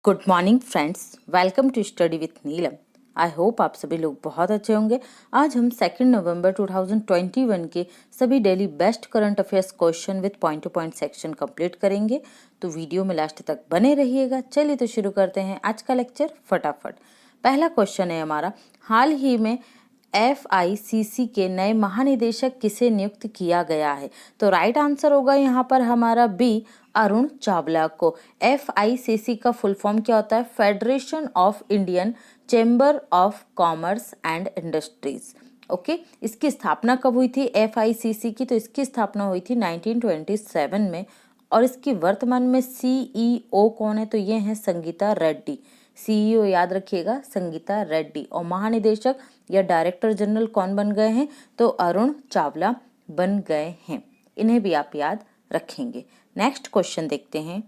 Good morning friends, welcome to study with Neelam. I hope आप सभी लोग बहुत अच्छे होंगे। आज हम 2 नवंबर 2021 के सभी daily best current affairs question with point two point section complete करेंगे, तो वीडियो में लास्ट तक बने रहिएगा। चलिए तो शुरू करते हैं आज का लेक्चर फटाफट। पहला क्वेश्चन है हमारा, हाल ही में FICC के नए महानिदेशक किसे नियुक्त किया गया है? तो राइट आंसर होगा यहाँ पर हमारा बी, अरुण चावला को। FICC का फुल फॉर्म क्या होता है? Federation of Indian chamber of commerce and industries. Okay, इसकी स्थापना कब हुई थी FICC की? तो इसकी स्थापना हुई थी 1927 में। और इसकी वर्तमान में CEO कौन है? तो ये हैं संगीता रेड्डी। CEO याद रखिएगा, संगीता रेड्डी। और महानिदेशक या डायरेक्टर जनरल कौन बन गए हैं? तो अरुण चावला बन गए हैं। इन्हें भी आप याद रखेंगे। नेक्स्ट क्वेश्चन देखते हैं,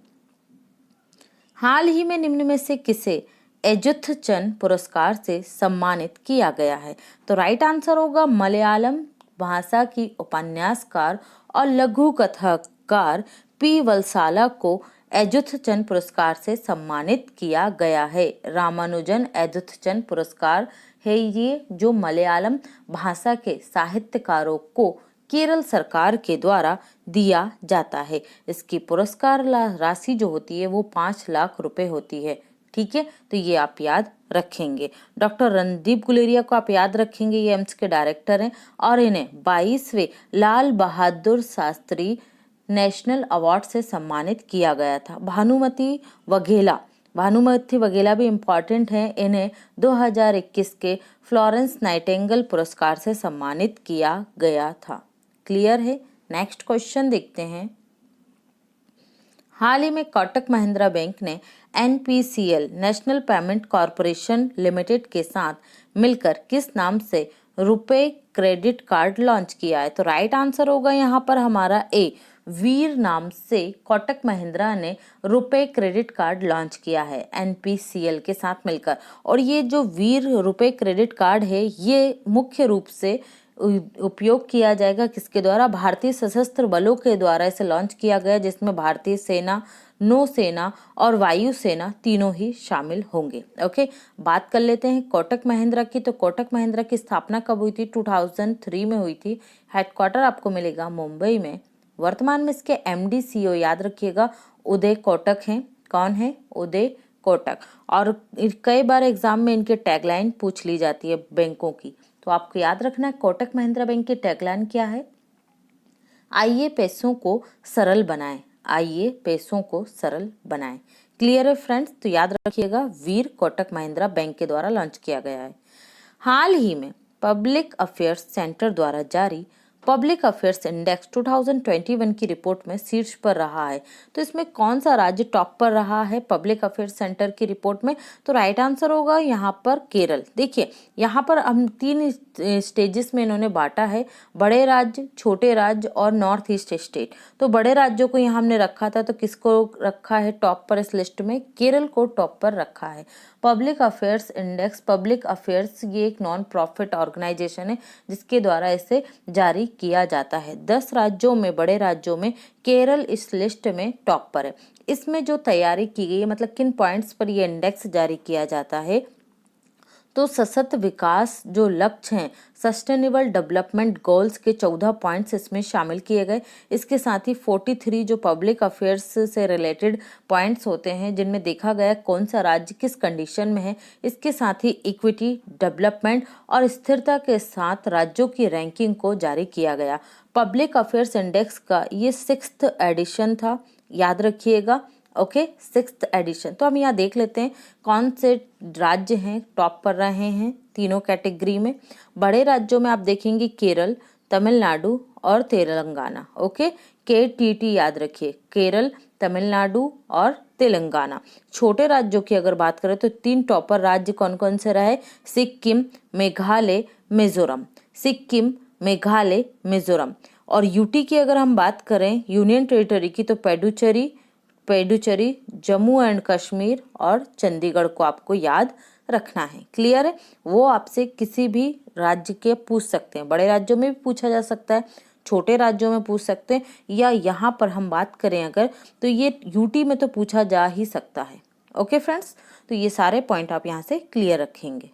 हाल ही में निम्न में से किसे एजुथचंद पुरस्कार से सम्मानित किया गया है? तो राइट आंसर होगा मलयालम भाषा की उपन्यासकार और लघु कथाकार P वलसाला को एजुथचंद पुरस्कार से सम्मानित किया गया है। रामानुजन एजुथचंद पुरस्कार है ये, जो मलयालम भाषा के साहित्यकारों को केरल सरकार के द्वारा दिया जाता है। इसकी पुरस्कार राशि जो होती है वो 5 लाख रुपए होती है। ठीक है, तो ये आप याद रखेंगे। डॉक्टर रणदीप गुलेरिया को आप याद रखेंगे, ये एम्स के डायरेक्टर हैं और इन्हें 22वें लाल बहादुर शास्त्री नेशनल अवार्ड से सम्मानित किया गया था। भानुमति वघेला भी इम्पॉर्टेंट है, इन्हें 2021 के फ्लोरेंस नाइटिंगेल पुरस्कार से सम्मानित किया गया था। क्लियर है? नेक्स्ट क्वेश्चन देखते हैं, हाल ही में कोटक महिंद्रा बैंक ने NPCL national payment corporation limited के साथ मिलकर किस नाम से रुपे क्रेडिट कार्ड लॉन्च किया है? तो राइट आंसर होगा यहाँ पर हमारा ए, वीर नाम से कोटक महिंद्रा ने रुपे क्रेडिट कार्ड लॉन्च किया है NPCL के साथ मिलकर। और ये जो वीर रुपे क्रेडिट कार्ड है, ये मुख्य रूप से उपयोग किया जाएगा किसके द्वारा? भारतीय सशस्त्र बलों के द्वारा इसे लॉन्च किया गया, जिसमें भारतीय सेना, नौसेना और वायुसेना तीनों ही शामिल होंगे। ओके, बात कर लेते हैं कोटक महिंद्रा की। तो कोटक महिंद्रा की स्थापना कब हुई थी? 2003 में हुई थी। हेडक्वार्टर आपको मिलेगा मुंबई में। वर्तमान में इसके MD CEO याद रखिएगा उदय कोटक हैं। कौन है? उदय कोटक। और कई बार एग्जाम में इनके टैगलाइन पूछ ली जाती है बैंकों की, तो आपको याद रखना है कोटक महिंद्रा बैंक की टैगलाइन क्या है? आइए पैसों को सरल बनाएं, आइए पैसों को सरल बनाएं। क्लियर है फ्रेंड्स? तो याद रखिएगा, वीर कोटक महिंद्रा बैंक के द्वारा लॉन्च किया गया है। हाल ही में पब्लिक अफेयर्स सेंटर द्वारा जारी पब्लिक अफेयर्स इंडेक्स 2021 की रिपोर्ट में शीर्ष पर रहा है। तो इसमें कौन सा राज्य टॉप पर रहा है पब्लिक अफेयर्स सेंटर की रिपोर्ट में? तो राइट आंसर होगा यहाँ पर केरल। देखिए, यहाँ पर हम 3 स्टेजेस में इन्होंने बांटा है, बड़े राज्य, छोटे राज्य और नॉर्थ ईस्ट स्टेट। तो बड़े राज्यों को यहाँ हमने रखा था, तो किसको रखा है टॉप पर इस लिस्ट में? केरल को टॉप पर रखा है। Public affairs index, public affairs ये एक नॉन प्रॉफिट ऑर्गेनाइजेशन है जिसके द्वारा इसे जारी किया जाता है। 10 राज्यों में, बड़े राज्यों में केरल इस लिस्ट में टॉप पर है। इसमें जो तैयारी की गई है, मतलब किन पॉइंट्स पर ये इंडेक्स जारी किया जाता है, तो सशक्त विकास जो लक्ष्य हैं, सस्टेनेबल डेवलपमेंट गोल्स के 14 पॉइंट्स इसमें शामिल किए गए। इसके साथ ही 43 जो पब्लिक अफेयर्स से रिलेटेड पॉइंट्स होते हैं, जिनमें देखा गया कौन सा राज्य किस कंडीशन में है। इसके साथ ही इक्विटी, डेवलपमेंट और स्थिरता के साथ राज्यों की रैंकिंग को जारी किया गया। पब्लिक अफेयर्स इंडेक्स का ये 6th एडिशन था, याद रखिएगा। Okay, 6th edition. तो हम यहाँ देख लेते हैं कौन से राज्य हैं टॉप पर रहे हैं तीनों कैटेगरी में। बड़े राज्यों में आप देखेंगे केरल, तमिलनाडु और तेलंगाना। ओके, KTT याद रखिए, केरल, तमिलनाडु और तेलंगाना। छोटे राज्यों की अगर बात करें तो 3 टॉपर राज्य कौन कौन से रहे? सिक्किम, मेघालय, मिजोरम। सिक्किम, मेघालय, मिजोरम। और UT की अगर हम बात करें, यूनियन टेरिटरी की, तो पुडुचेरी, जम्मू एंड कश्मीर और चंडीगढ़ को आपको याद रखना है। क्लियर है? वो आपसे किसी भी राज्य के पूछ सकते हैं, बड़े राज्यों में भी पूछा जा सकता है, छोटे राज्यों में पूछ सकते हैं, या यहाँ पर हम बात करें अगर, तो ये UT में तो पूछा जा ही सकता है। ओके फ्रेंड्स, तो ये सारे पॉइंट आप यहाँ से क्लियर रखेंगे।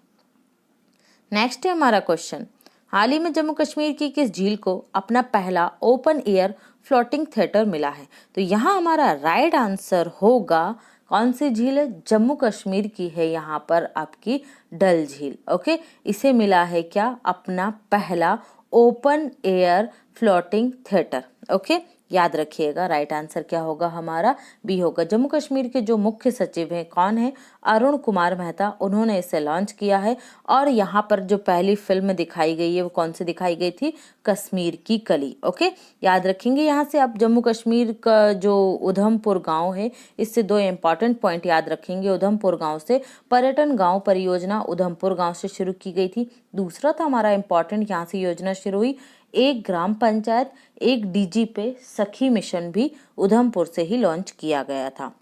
नेक्स्ट है हमारा क्वेश्चन, हाल ही में जम्मू कश्मीर की किस झील को अपना पहला ओपन एयर फ्लोटिंग थिएटर मिला है? तो यहाँ हमारा राइट आंसर होगा, कौन सी झील है? जम्मू कश्मीर की है यहाँ पर आपकी डल झील। ओके, इसे मिला है क्या? अपना पहला open air floating theatre. Okay, याद रखिएगा राइट आंसर क्या होगा हमारा? बी होगा। जम्मू कश्मीर के जो मुख्य सचिव हैं कौन है? अरुण कुमार मेहता, उन्होंने इसे लॉन्च किया है। और यहाँ पर जो पहली फिल्म दिखाई गई है वो कौन सी दिखाई गई थी? कश्मीर की कली। ओके, याद रखेंगे। यहाँ से आप जम्मू कश्मीर का जो उधमपुर गांव है, इससे दो इंपॉर्टेंट पॉइंट याद रखेंगे। उधमपुर गांव से पर्यटन गांव परियोजना उधमपुर गांव से शुरू की गई थी। दूसरा था हमारा इंपॉर्टेंट, यहाँ से योजना शुरू हुई एक ग्राम पंचायत एक डीजी पे सखी मिशन भी उधमपुर से ही लॉन्च किया गया था।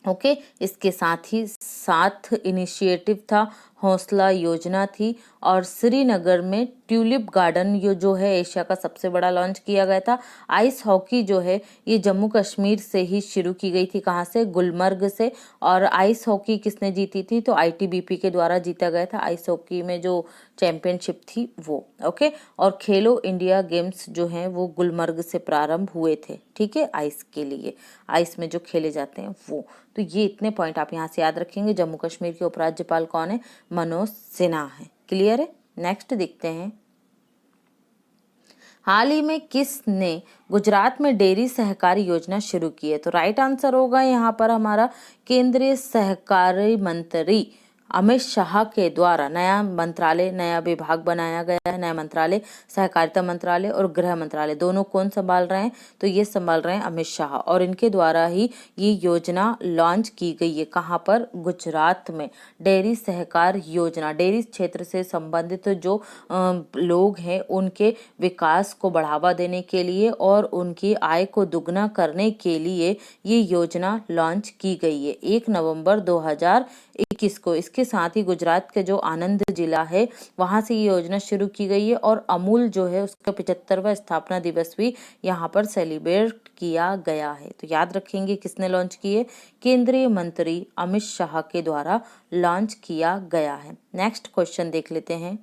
ओके, इसके साथ ही साथ इनिशिएटिव था, हौसला योजना थी, और श्रीनगर में ट्यूलिप गार्डन जो है एशिया का सबसे बड़ा लॉन्च किया गया था। आइस हॉकी जो है ये जम्मू कश्मीर से ही शुरू की गई थी। कहाँ से? गुलमर्ग से। और आइस हॉकी किसने जीती थी? तो आईटीबीपी के द्वारा जीता गया था आइस हॉकी में जो चैंपियनशिप थी वो। ओके, और खेलो इंडिया गेम्स जो हैं वो गुलमर्ग से प्रारंभ हुए थे। ठीक है, आइस के लिए, आइस में जो खेले जाते हैं वो। तो ये इतने पॉइंट आप यहाँ से याद रखेंगे। जम्मू कश्मीर के उपराज्यपाल कौन है? मनोज सिन्हा है। क्लियर है? नेक्स्ट देखते हैं, हाल ही में किसने गुजरात में डेयरी सहकारी योजना शुरू की है? तो राइट आंसर होगा यहाँ पर हमारा केंद्रीय सहकारी मंत्री अमित शाह के द्वारा नया मंत्रालय, नया विभाग बनाया गया है। नया मंत्रालय, सहकारिता मंत्रालय और गृह मंत्रालय, दोनों कौन संभाल रहे हैं? तो ये संभाल रहे हैं अमित शाह, और इनके द्वारा ही ये योजना लॉन्च की गई है। कहाँ पर? गुजरात में। डेयरी सहकार योजना, डेयरी क्षेत्र से संबंधित जो लोग हैं उनके विकास को बढ़ावा देने के लिए और उनकी आय को दुगना करने के लिए ये योजना लॉन्च की गई है 1 नवंबर 2021 को। इसके साथ ही गुजरात के जो आनंद जिला है वहां से ये योजना शुरू की गई है, और अमूल जो है उसका 75वां स्थापना दिवस भी यहाँ पर सेलिब्रेट किया गया है। तो याद रखेंगे किसने लॉन्च की है? केंद्रीय मंत्री अमित शाह के द्वारा लॉन्च किया गया है। नेक्स्ट क्वेश्चन देख लेते हैं,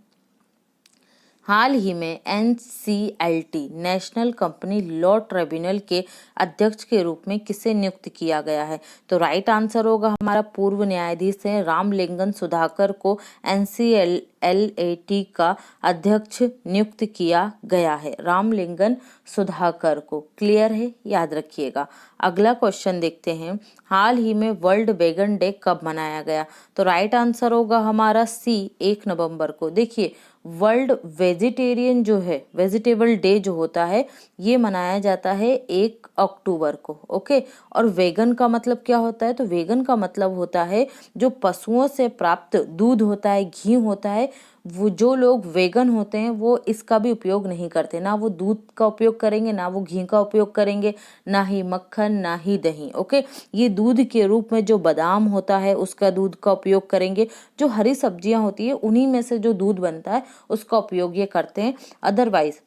हाल ही में NCLT national company law tribunal के अध्यक्ष के रूप में किसे नियुक्त किया गया है? तो राइट आंसर होगा हमारा पूर्व न्यायाधीश है रामलिंगन सुधाकर को एनसीएलटी का अध्यक्ष नियुक्त किया गया है। रामलिंगन सुधाकर को। क्लियर है? याद रखिएगा। अगला क्वेश्चन देखते हैं, हाल ही में वर्ल्ड वेगन डे कब मनाया गया? तो राइट आंसर होगा हमारा सी, 1 नवंबर को। देखिए, वर्ल्ड वेजिटेरियन जो है, वेजिटेबल डे जो होता है ये मनाया जाता है 1 अक्टूबर को। ओके, और वेगन का मतलब क्या होता है? तो वेगन का मतलब होता है जो पशुओं से प्राप्त दूध होता है, घी होता है, वो जो लोग वेगन होते हैं वो इसका भी उपयोग नहीं करते। ना वो दूध का उपयोग करेंगे, ना वो घी का उपयोग करेंगे, ना ही मक्खन, ना ही दही। ओके, ये दूध के रूप में जो बादाम होता है उसका दूध का उपयोग करेंगे। जो हरी सब्जियां होती है उन्हीं में से जो दूध बनता है उसका उपयोग ये करते हैं। अदरवाइज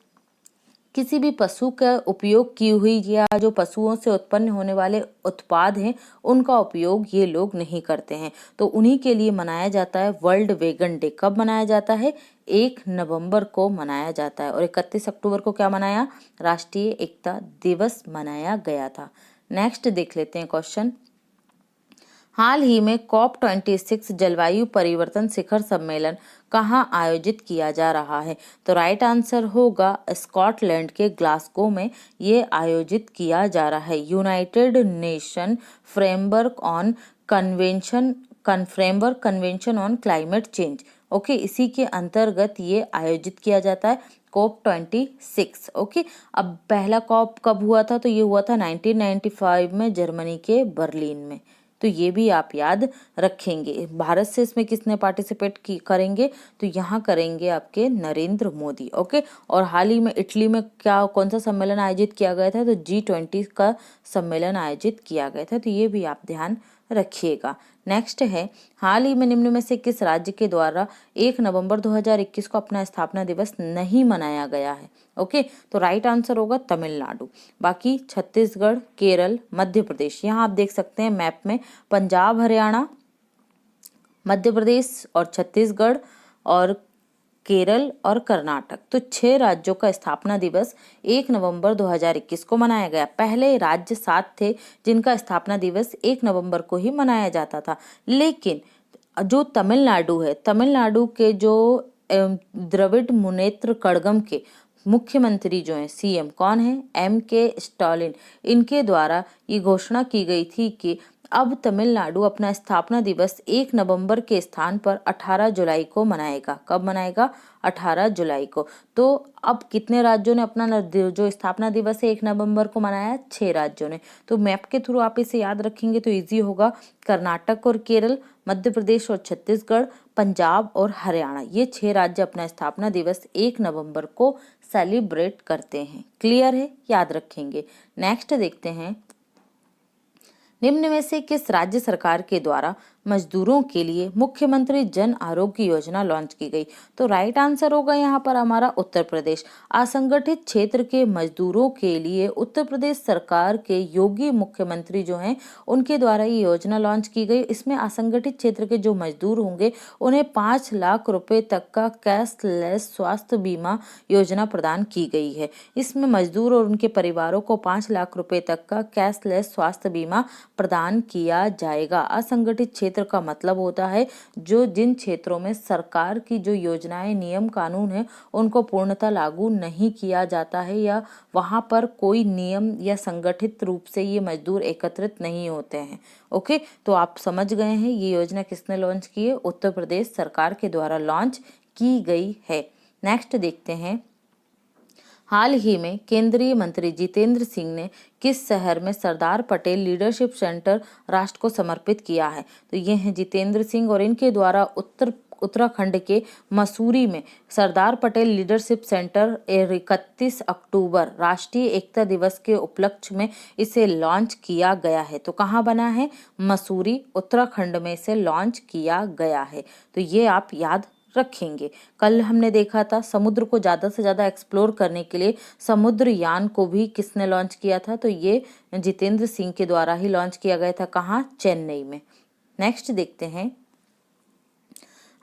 किसी भी पशु का उपयोग की हुई या जो पशुओं से उत्पन्न होने वाले उत्पाद हैं उनका उपयोग ये लोग नहीं करते हैं। तो उन्हीं के लिए मनाया जाता है वर्ल्ड वेगन डे। कब मनाया जाता है? 1 नवंबर को मनाया जाता है। और 31 अक्टूबर को क्या मनाया? राष्ट्रीय एकता दिवस मनाया गया था। नेक्स्ट देख लेते हैं क्वेश्चन, हाल ही में COP26 जलवायु परिवर्तन शिखर सम्मेलन कहाँ आयोजित किया जा रहा है? तो राइट आंसर होगा स्कॉटलैंड के ग्लासगो में ये आयोजित किया जा रहा है। United nation framework on convention on climate change. Okay, इसी के अंतर्गत ये आयोजित किया जाता है COP26। ओके, अब पहला कॉप कब हुआ था? तो ये हुआ था 1995 में जर्मनी के बर्लिन में। तो ये भी आप याद रखेंगे। भारत से इसमें किसने पार्टिसिपेट करेंगे? तो यहाँ करेंगे आपके नरेंद्र मोदी। ओके, और हाल ही में इटली में क्या कौन सा सम्मेलन आयोजित किया गया था? तो G20 का सम्मेलन आयोजित किया गया था। तो ये भी आप ध्यान रखिएगा। नेक्स्ट है, हाल ही में निम्न में से किस राज्य के द्वारा 1 नवंबर 2021 को अपना स्थापना दिवस नहीं मनाया गया है? ओके, तो राइट आंसर होगा तमिलनाडु। बाकी छत्तीसगढ़, केरल, मध्य प्रदेश, यहाँ आप देख सकते हैं मैप में पंजाब, हरियाणा, मध्य प्रदेश और छत्तीसगढ़ और केरल और कर्नाटक, तो 6 राज्यों का स्थापना दिवस 1 नवंबर 2021 को मनाया गया। पहले राज्य 7 थे जिनका स्थापना दिवस 1 नवंबर को ही मनाया जाता था, लेकिन जो तमिलनाडु है, तमिलनाडु के जो द्रविड़ मुनेत्र कड़गम के मुख्यमंत्री जो हैं, सीएम कौन है? M.K. स्टालिन, इनके द्वारा ये घोषणा की गई थी कि अब तमिलनाडु अपना स्थापना दिवस 1 नवंबर के स्थान पर 18 जुलाई को मनाएगा। कब मनाएगा? 18 जुलाई को। तो अब कितने राज्यों ने अपना जो स्थापना दिवस है 1 नवंबर को मनाया? 6 राज्यों ने। तो मैप के थ्रू आप इसे याद रखेंगे तो इजी होगा। कर्नाटक और केरल, मध्य प्रदेश और छत्तीसगढ़, पंजाब और हरियाणा, ये 6 राज्य अपना स्थापना दिवस 1 नवंबर को सेलिब्रेट करते हैं। क्लियर है? याद रखेंगे। नेक्स्ट देखते हैं, निम्न में से किस राज्य सरकार के द्वारा मजदूरों के लिए मुख्यमंत्री जन आरोग्य योजना लॉन्च की गई? तो राइट आंसर होगा यहाँ पर हमारा उत्तर प्रदेश। असंगठित क्षेत्र के मजदूरों के लिए उत्तर प्रदेश सरकार के योगी मुख्यमंत्री जो हैं उनके द्वारा ये योजना लॉन्च की गई। इसमें असंगठित क्षेत्र के जो मजदूर होंगे उन्हें 5 लाख रुपए तक का कैशलेस स्वास्थ्य बीमा योजना प्रदान की गई है। इसमें मजदूर और उनके परिवारों को 5 लाख रुपए तक का कैशलेस स्वास्थ्य बीमा प्रदान किया जाएगा। असंगठित क्षेत्र का मतलब होता है जो जिन क्षेत्रों में सरकार की जो योजनाएं, नियम, कानून है उनको पूर्णतः लागू नहीं किया जाता है या वहां पर कोई नियम या संगठित रूप से ये मजदूर एकत्रित नहीं होते हैं। ओके, तो आप समझ गए हैं ये योजना किसने लॉन्च की है? उत्तर प्रदेश सरकार के द्वारा लॉन्च की गई है। नेक्स्ट देखते हैं, हाल ही में केंद्रीय मंत्री जितेंद्र सिंह ने किस शहर में सरदार पटेल लीडरशिप सेंटर राष्ट्र को समर्पित किया है? तो ये हैं जितेंद्र सिंह और इनके द्वारा उत्तराखंड के मसूरी में सरदार पटेल लीडरशिप सेंटर 31 अक्टूबर राष्ट्रीय एकता दिवस के उपलक्ष्य में इसे लॉन्च किया गया है। तो कहाँ बना है? मसूरी, उत्तराखंड में इसे लॉन्च किया गया है। तो ये आप याद रखेंगे। कल हमने देखा था समुद्र को ज्यादा से ज्यादा एक्सप्लोर करने के लिए समुद्रयान को भी किसने लॉन्च किया था? तो ये जितेंद्र सिंह के द्वारा ही लॉन्च किया गया था। कहाँ? चेन्नई में। नेक्स्ट देखते हैं,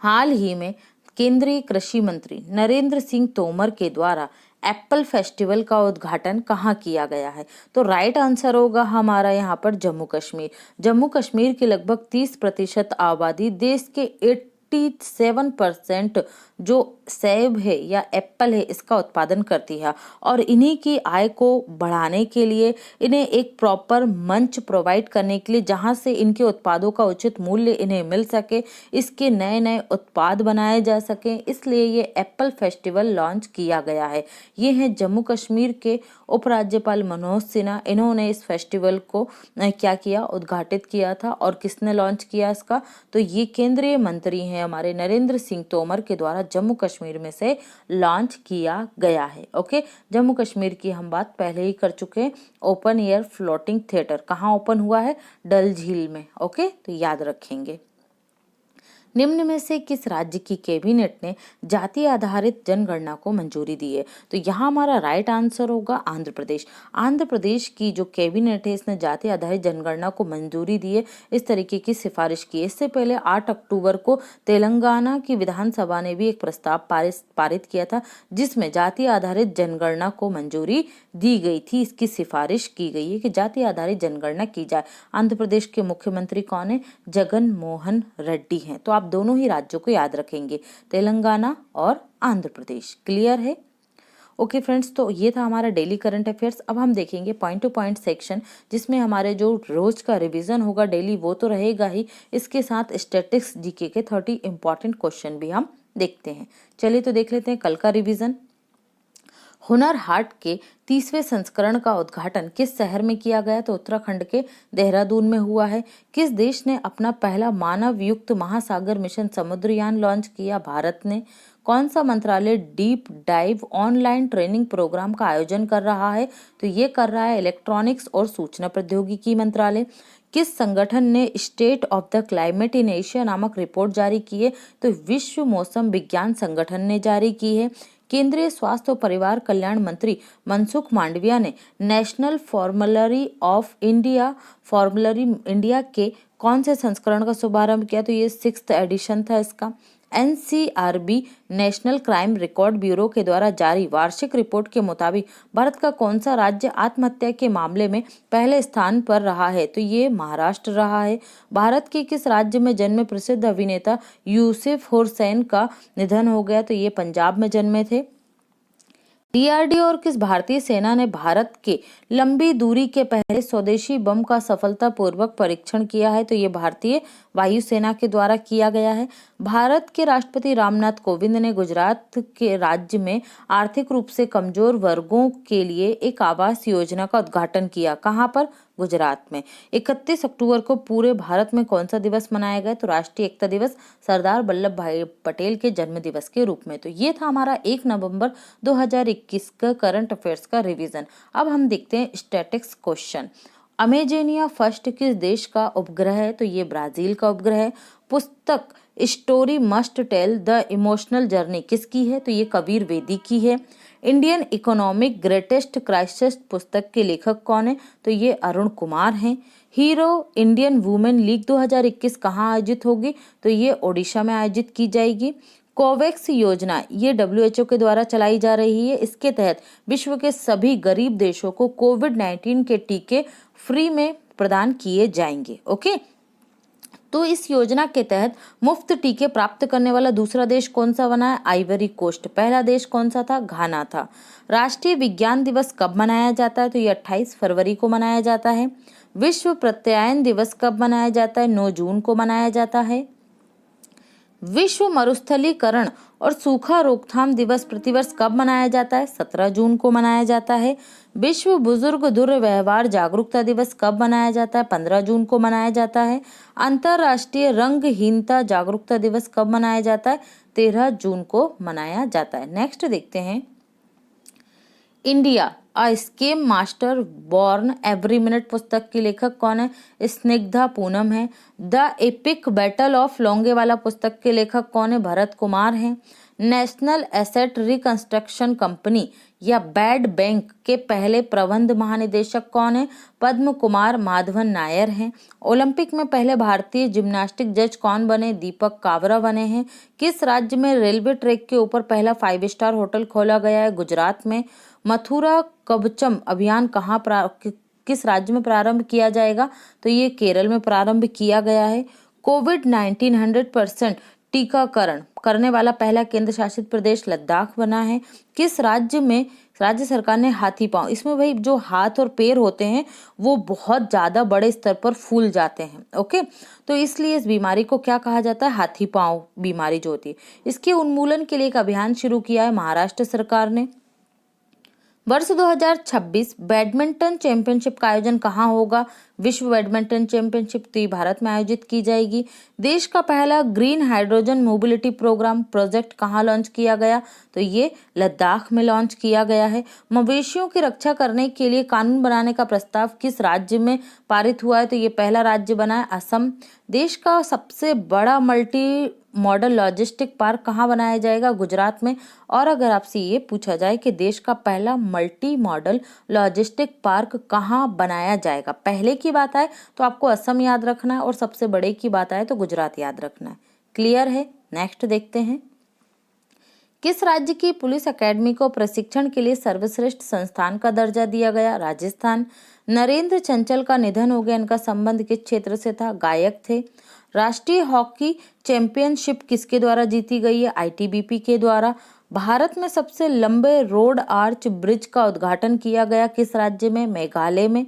हाल ही में केंद्रीय कृषि मंत्री नरेंद्र सिंह तोमर के द्वारा एप्पल फेस्टिवल का उद्घाटन कहाँ किया गया है? तो राइट आंसर होगा हमारा यहाँ पर जम्मू कश्मीर। जम्मू कश्मीर की लगभग 30% आबादी देश के 87% जो सेब है या एप्पल है इसका उत्पादन करती है और इन्हीं की आय को बढ़ाने के लिए, इन्हें एक प्रॉपर मंच प्रोवाइड करने के लिए जहां से इनके उत्पादों का उचित मूल्य इन्हें मिल सके, इसके नए नए उत्पाद बनाए जा सके, इसलिए ये एप्पल फेस्टिवल लॉन्च किया गया है। ये है जम्मू कश्मीर के उपराज्यपाल मनोज सिन्हा, इन्होंने इस फेस्टिवल को क्या किया? उद्घाटित किया था। और किसने लॉन्च किया इसका? तो ये केंद्रीय मंत्री हैं हमारे नरेंद्र सिंह तोमर के द्वारा जम्मू कश्मीर में से लॉन्च किया गया है। ओके, जम्मू कश्मीर की हम बात पहले ही कर चुके हैं। ओपन एयर फ्लोटिंग थिएटर कहाँ ओपन हुआ है? डल झील में। ओके, तो याद रखेंगे। निम्न में से किस राज्य की कैबिनेट ने जाति आधारित जनगणना को मंजूरी दी है? तो यहाँ हमारा राइट आंसर होगा आंध्र प्रदेश। आंध्र प्रदेश की जो कैबिनेट है इसने जाति आधारित जनगणना को मंजूरी दी है, इस तरीके की सिफारिश की है। इससे पहले 8 अक्टूबर को तेलंगाना की विधानसभा ने भी एक प्रस्ताव पारित किया था जिसमें जाति आधारित जनगणना को मंजूरी दी गई थी। इसकी सिफारिश की गई है कि जाति आधारित जनगणना की जाए। आंध्र प्रदेश के मुख्यमंत्री कौन है? जगन मोहन रेड्डी हैं। तो आप दोनों ही राज्यों को याद रखेंगे, तेलंगाना और आंध्र प्रदेश। क्लियर है? ओके फ्रेंड्स, तो ये था हमारा डेली करंट अफेयर्स। अब हम देखेंगे पॉइंट टू पॉइंट सेक्शन जिसमें हमारे जो रोज का रिवीजन होगा डेली वो तो रहेगा ही, इसके साथ स्टैटिस्टिक्स जीके के 30 इंपॉर्टेंट क्वेश्चन भी हम देखते हैं। चलिए तो देख लेते हैं कल का रिवीजन। हुनर हाट के 30वें संस्करण का उद्घाटन किस शहर में किया गया? तो उत्तराखंड के देहरादून में हुआ है। किस देश ने अपना पहला मानव युक्त महासागर मिशन समुद्रयान लॉन्च किया? भारत ने। कौन सा मंत्रालय deep dive online training programme का आयोजन कर रहा है? तो ये कर रहा है इलेक्ट्रॉनिक्स और सूचना प्रौद्योगिकी मंत्रालय। किस संगठन ने state of the climate in Asia नामक रिपोर्ट जारी की है? तो विश्व मौसम विज्ञान संगठन ने जारी की है। केंद्रीय स्वास्थ्य और परिवार कल्याण मंत्री मनसुख मांडविया ने नेशनल फॉर्मुलरी इंडिया के कौन से संस्करण का शुभारंभ किया? तो ये 6th एडिशन था इसका। NCRB national crime record bureau के द्वारा जारी वार्षिक रिपोर्ट के मुताबिक भारत का कौन सा राज्य आत्महत्या के मामले में पहले स्थान पर रहा है? तो ये महाराष्ट्र रहा है। भारत के किस राज्य में जन्मे प्रसिद्ध अभिनेता यूसुफ हुसैन का निधन हो गया? तो ये पंजाब में जन्मे थे। डीआरडीओ और किस भारतीय सेना ने भारत के लंबी दूरी के पहले स्वदेशी बम का सफलतापूर्वक परीक्षण किया है? तो ये भारतीय वायुसेना के द्वारा किया गया है। भारत के राष्ट्रपति रामनाथ कोविंद ने गुजरात के राज्य में आर्थिक रूप से कमजोर वर्गों के लिए एक आवास योजना का उद्घाटन किया। कहाँ पर? गुजरात में। 31 अक्टूबर को पूरे भारत में कौन सा दिवस मनाया गया? तो राष्ट्रीय एकता दिवस, सरदार वल्लभ भाई पटेल के जन्म दिवस के रूप में। तो ये था हमारा 1 नवंबर 2021 का करंट अफेयर्स का रिवीजन। अब हम देखते हैं स्टैटिक्स क्वेश्चन। अमेजेनिया फर्स्ट किस देश का उपग्रह है? तो ये ब्राजील का उपग्रह है। पुस्तक story must tell the emotional journey किसकी है? तो ये कबीर वेदी की है। इंडियन इकोनॉमिक ग्रेटेस्ट क्राइसिस पुस्तक के लेखक कौन है? तो ये अरुण कुमार हैं। हीरो इंडियन वुमेन लीग 2021 कहाँ आयोजित होगी? तो ये ओडिशा में आयोजित की जाएगी। कोवैक्स योजना ये WHO के द्वारा चलाई जा रही है। इसके तहत विश्व के सभी गरीब देशों को कोविड-19 के टीके फ्री में प्रदान किए जाएंगे। ओके, तो इस योजना के तहत मुफ्त टीके प्राप्त करने वाला दूसरा देश कौन सा बना है? Ivory Coast. पहला देश कौन सा था? घाना था। राष्ट्रीय विज्ञान दिवस कब मनाया जाता है? तो ये 28 फरवरी को मनाया जाता है। विश्व प्रत्यायन दिवस कब मनाया जाता है? 9 जून को मनाया जाता है। विश्व मरुस्थलीकरण और सूखा रोकथाम दिवस प्रतिवर्ष कब मनाया जाता है? 17 जून को मनाया जाता है। विश्व बुजुर्ग दुर्व्यवहार जागरूकता दिवस कब मनाया जाता है? 15 जून को मनाया जाता है। अंतर्राष्ट्रीय रंगहीनता जागरूकता दिवस कब मनाया जाता है? 13 जून को मनाया जाता है। नेक्स्ट देखते हैं, India a scam master born every minute पुस्तक की लेखक कौन है? स्निग्धा पूनम है। The epic battle of Longewala पुस्तक के लेखक कौन है? भरत कुमार हैं। नेशनल एसेट रिकंस्ट्रक्शन कंपनी या बैड बैंक के पहले प्रबंध महानिदेशक कौन है? पद्म कुमार माधवन नायर हैं। ओलंपिक में पहले भारतीय जिम्नास्टिक जज कौन बने? दीपक कावरा बने हैं। किस राज्य में रेलवे ट्रैक के ऊपर पहला 5 स्टार होटल खोला गया है? गुजरात में। मथुरा कवचम अभियान किस राज्य में प्रारंभ किया जाएगा? तो ये केरल में प्रारंभ किया गया है। कोविड-19 100% टीकाकरण करने वाला पहला केंद्र शासित प्रदेश लद्दाख बना है। किस राज्य में राज्य सरकार ने हाथी पांव, इसमें भाई जो हाथ और पैर होते हैं वो बहुत ज्यादा बड़े स्तर पर फूल जाते हैं। ओके, तो इसलिए इस बीमारी को क्या कहा जाता है? हाथी पांव बीमारी जो होती है। इसके उन्मूलन के लिए एक अभियान शुरू किया है महाराष्ट्र सरकार ने। वर्ष 2026 बैडमिंटन चैंपियनशिप का आयोजन कहाँ होगा? विश्व बैडमिंटन चैंपियनशिप तो भारत में आयोजित की जाएगी। देश का पहला ग्रीन हाइड्रोजन मोबिलिटी प्रोजेक्ट कहाँ लॉन्च किया गया? तो ये लद्दाख में लॉन्च किया गया है। मवेशियों की रक्षा करने के लिए कानून बनाने का प्रस्ताव किस राज्य में पारित हुआ है? तो ये पहला राज्य बना है असम। देश का सबसे बड़ा मल्टी मॉडल लॉजिस्टिक पार्क कहाँ बनाया जाएगा? गुजरात में। और अगर आपसे ये पूछा जाए कि देश का पहला मल्टी मॉडल लॉजिस्टिक पार्क कहाँ बनाया जाएगा, पहले की बात आए तो आपको असम याद रखना है और सबसे बड़े की बात आए तो गुजरात याद रखना है। क्लियर है? नेक्स्ट देखते हैं, किस राज्य की पुलिस अकेडमी को प्रशिक्षण के लिए सर्वश्रेष्ठ संस्थान का दर्जा दिया गया? राजस्थान। नरेंद्र चंचल का निधन हो गया, इनका संबंध किस क्षेत्र से था? गायक थे। राष्ट्रीय हॉकी चैंपियनशिप किसके द्वारा जीती गई है? ITBP के द्वारा। भारत में सबसे लंबे रोड आर्च ब्रिज का उद्घाटन किया गया किस राज्य में? मेघालय में।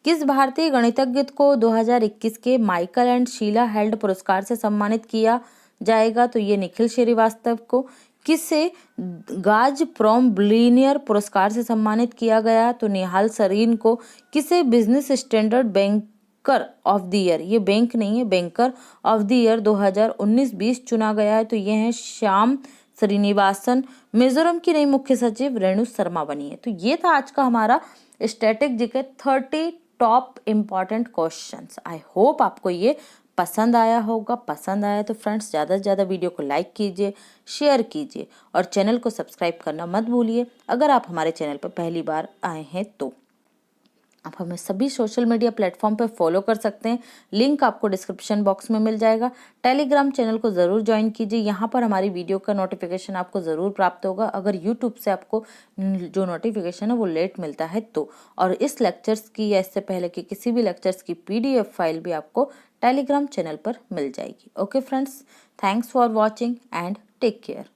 किस भारतीय गणितज्ञ को 2021 के माइकल एंड शीला हेल्ड पुरस्कार से सम्मानित किया जाएगा? तो ये निखिल श्रीवास्तव को। किसे गाज प्रोम बिलियनियर पुरस्कार से सम्मानित किया गया? तो निहाल सरीन को। किसे business standard banker of the year, ये बैंक नहीं है, बैंकर ऑफ द ईयर 2019-20 चुना गया है? तो ये है श्याम श्रीनिवासन। मिजोरम की नई मुख्य सचिव रेणु शर्मा बनी है। तो ये था आज का हमारा static GK 30 top important questions. I hope आपको ये पसंद आया होगा। पसंद आया तो फ्रेंड्स ज़्यादा से ज़्यादा वीडियो को लाइक कीजिए, शेयर कीजिए और चैनल को सब्सक्राइब करना मत भूलिए अगर आप हमारे चैनल पर पहली बार आए हैं तो। आप हमें सभी सोशल मीडिया प्लेटफॉर्म पे फॉलो कर सकते हैं, लिंक आपको डिस्क्रिप्शन बॉक्स में मिल जाएगा। टेलीग्राम चैनल को ज़रूर ज्वाइन कीजिए, यहाँ पर हमारी वीडियो का नोटिफिकेशन आपको ज़रूर प्राप्त होगा। अगर यूट्यूब से आपको जो नोटिफिकेशन है वो लेट मिलता है तो। और इस लेक्चर्स की या इससे पहले की किसी भी लेक्चर्स की PDF फाइल भी आपको टेलीग्राम चैनल पर मिल जाएगी। Okay friends, thanks for watching and take care.